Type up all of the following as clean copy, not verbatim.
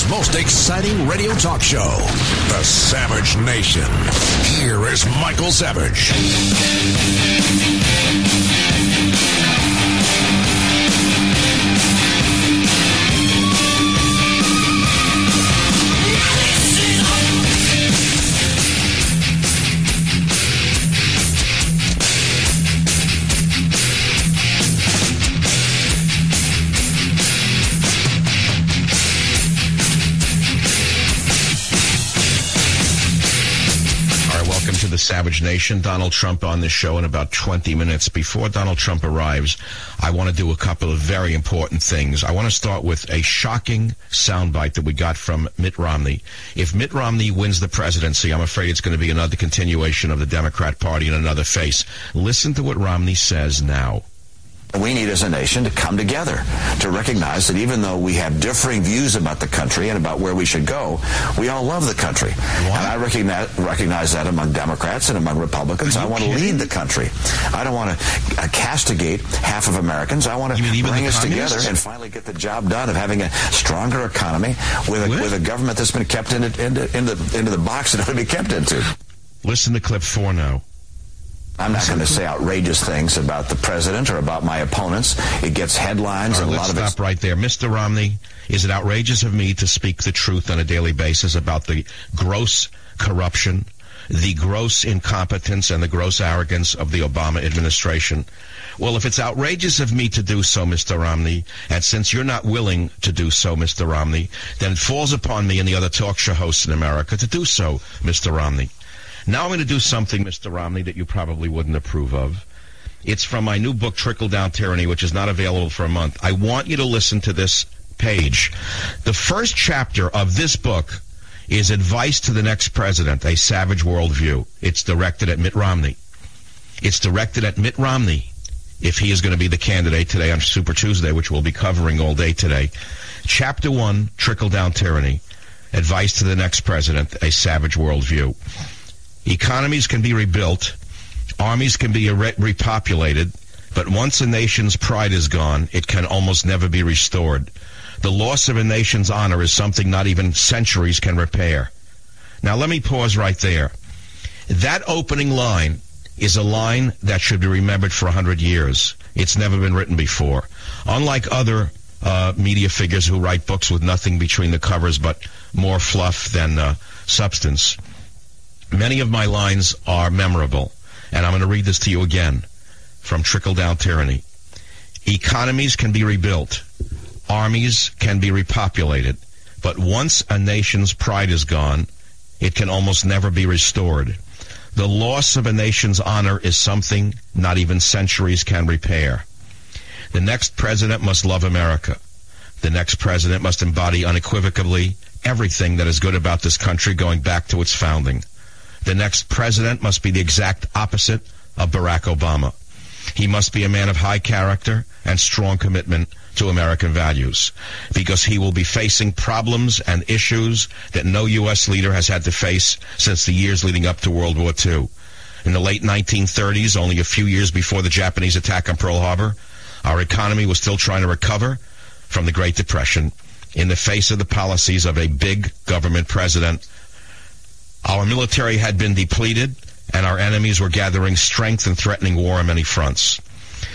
most exciting radio talk show, The Savage Nation. Here is Michael Savage. To the Savage Nation. Donald Trump on this show in about 20 minutes. Before Donald Trump arrives, I want to do a couple of very important things. I want to start with a shocking soundbite that we got from Mitt Romney. If Mitt Romney wins the presidency, I'm afraid it's going to be another continuation of the Democrat Party in another face. Listen to what Romney says now. We need as a nation to come together, to recognize that even though we have differing views about the country and about where we should go, we all love the country. What? And I recognize that among Democrats and among Republicans. I want to lead the country. I don't want to castigate half of Americans. I want to bring us together and finally get the job done of having a stronger economy with a government that's been kept into the box that it ought to be kept into. Listen to clip 4 now. I'm not going to say outrageous things about the president or about my opponents. It gets headlines and a lot of it. Stop right there. Mr. Romney, is it outrageous of me to speak the truth on a daily basis about the gross corruption, the gross incompetence, and the gross arrogance of the Obama administration? Well, if it's outrageous of me to do so, Mr. Romney, and since you're not willing to do so, Mr. Romney, then it falls upon me and the other talk show hosts in America to do so, Mr. Romney. Now I'm going to do something, Mr. Romney, that you probably wouldn't approve of. It's from my new book, Trickle-Down Tyranny, which is not available for a month. I want you to listen to this page. The first chapter of this book is Advice to the Next President, A Savage Worldview. It's directed at Mitt Romney. It's directed at Mitt Romney, if he is going to be the candidate today on Super Tuesday, which we'll be covering all day today. Chapter 1, Trickle-Down Tyranny, Advice to the Next President, A Savage Worldview. Economies can be rebuilt, armies can be repopulated, but once a nation's pride is gone, it can almost never be restored. The loss of a nation's honor is something not even centuries can repair. Now let me pause right there. That opening line is a line that should be remembered for 100 years. It's never been written before. Unlike other media figures who write books with nothing between the covers but more fluff than substance, many of my lines are memorable, and I'm going to read this to you again from Trickle-Down Tyranny. Economies can be rebuilt. Armies can be repopulated. But once a nation's pride is gone, it can almost never be restored. The loss of a nation's honor is something not even centuries can repair. The next president must love America. The next president must embody unequivocally everything that is good about this country going back to its founding. The next president must be the exact opposite of Barack Obama. He must be a man of high character and strong commitment to American values, because he will be facing problems and issues that no U.S. leader has had to face since the years leading up to World War II. In the late 1930s, only a few years before the Japanese attack on Pearl Harbor, our economy was still trying to recover from the Great Depression in the face of the policies of a big government president. Our military had been depleted, and our enemies were gathering strength and threatening war on many fronts.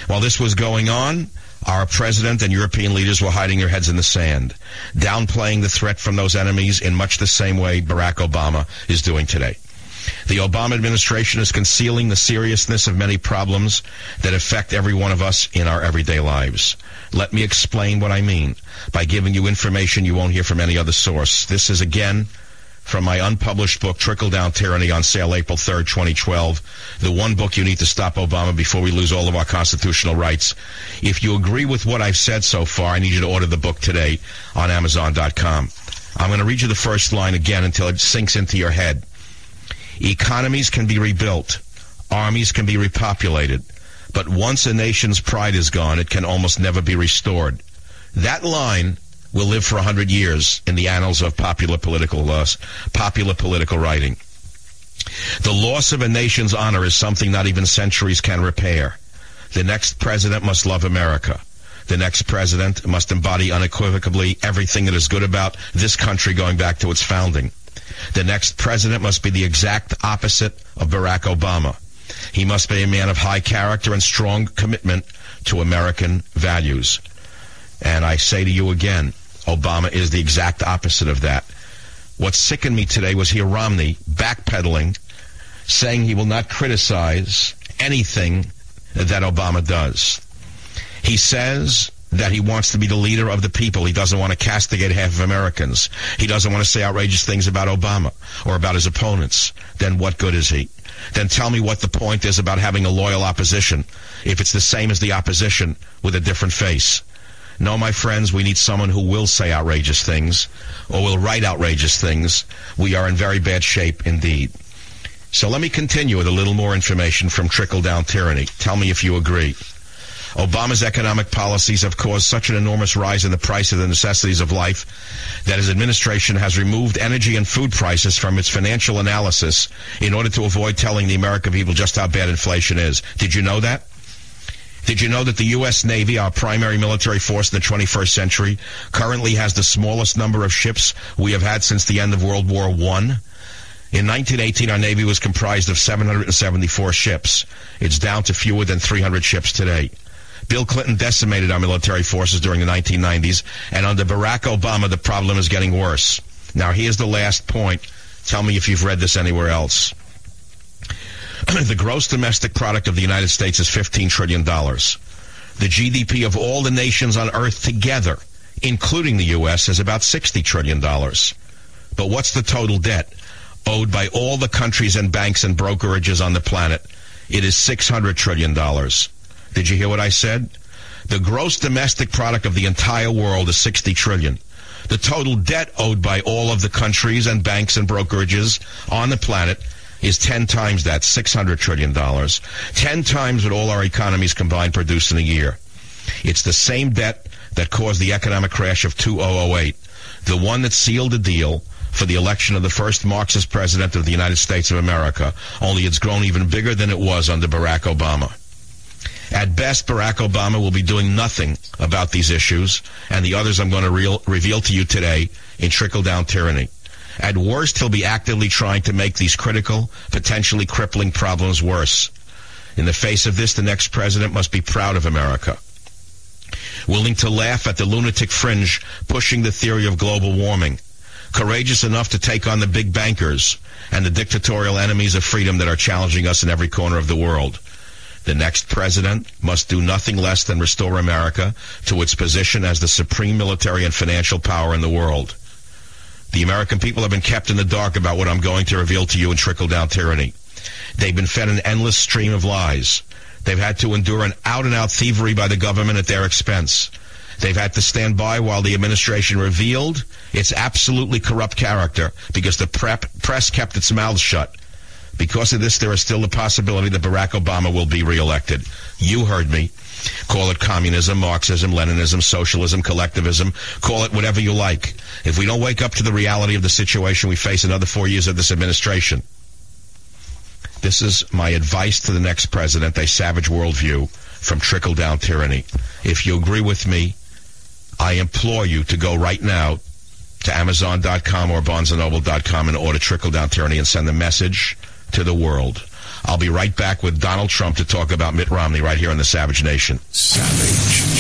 While this was going on, our president and European leaders were hiding their heads in the sand, downplaying the threat from those enemies in much the same way Barack Obama is doing today. The Obama administration is concealing the seriousness of many problems that affect every one of us in our everyday lives. Let me explain what I mean by giving you information you won't hear from any other source. This is, again, from my unpublished book, Trickle-Down Tyranny, on sale April 3rd, 2012. The one book you need to stop Obama before we lose all of our constitutional rights. If you agree with what I've said so far, I need you to order the book today on Amazon.com. I'm going to read you the first line again until it sinks into your head. Economies can be rebuilt. Armies can be repopulated. But once a nation's pride is gone, it can almost never be restored. That line will live for 100 years in the annals of popular political writing. The loss of a nation's honor is something not even centuries can repair. The next president must love America. The next president must embody unequivocally everything that is good about this country going back to its founding. The next president must be the exact opposite of Barack Obama. He must be a man of high character and strong commitment to American values. And I say to you again, Obama is the exact opposite of that. What sickened me today was hear Romney backpedaling, saying he will not criticize anything that Obama does. He says that he wants to be the leader of the people. He doesn't want to castigate half of Americans. He doesn't want to say outrageous things about Obama or about his opponents. Then what good is he? Then tell me what the point is about having a loyal opposition if it's the same as the opposition with a different face. No, my friends, we need someone who will say outrageous things or will write outrageous things. We are in very bad shape indeed. So let me continue with a little more information from Trickle-Down Tyranny. Tell me if you agree. Obama's economic policies have caused such an enormous rise in the price of the necessities of life that his administration has removed energy and food prices from its financial analysis in order to avoid telling the American people just how bad inflation is. Did you know that? Did you know that the U.S. Navy, our primary military force in the 21st century, currently has the smallest number of ships we have had since the end of World War I? In 1918, our Navy was comprised of 774 ships. It's down to fewer than 300 ships today. Bill Clinton decimated our military forces during the 1990s, and under Barack Obama, the problem is getting worse. Now, here's the last point. Tell me if you've read this anywhere else. The gross domestic product of the United States is $15 trillion. The GDP of all the nations on Earth together, including the U.S., is about $60 trillion. But what's the total debt owed by all the countries and banks and brokerages on the planet? It is $600 trillion. Did you hear what I said? The gross domestic product of the entire world is $60 trillion. The total debt owed by all of the countries and banks and brokerages on the planet is 10 times that, $600 trillion. 10 times what all our economies combined produce in a year. It's the same debt that caused the economic crash of 2008, the one that sealed the deal for the election of the first Marxist president of the United States of America, only it's grown even bigger than it was under Barack Obama. At best, Barack Obama will be doing nothing about these issues and the others I'm going to reveal to you today in Trickle-Down Tyranny. At worst, he'll be actively trying to make these critical, potentially crippling problems worse. In the face of this, the next president must be proud of America, willing to laugh at the lunatic fringe pushing the theory of global warming, courageous enough to take on the big bankers and the dictatorial enemies of freedom that are challenging us in every corner of the world. The next president must do nothing less than restore America to its position as the supreme military and financial power in the world. The American people have been kept in the dark about what I'm going to reveal to you in Trickle-Down Tyranny. They've been fed an endless stream of lies. They've had to endure an out-and-out thievery by the government at their expense. They've had to stand by while the administration revealed its absolutely corrupt character because the press kept its mouth shut. Because of this, there is still the possibility that Barack Obama will be reelected. You heard me. Call it communism, Marxism, Leninism, socialism, collectivism. Call it whatever you like. If we don't wake up to the reality of the situation we face another 4 years of this administration, this is my advice to the next president, a savage worldview from Trickle-Down Tyranny. If you agree with me, I implore you to go right now to Amazon.com or BarnesandNoble.com and order Trickle-Down Tyranny and send the message to the world. I'll be right back with Donald Trump to talk about Mitt Romney right here on the Savage Nation. Savage.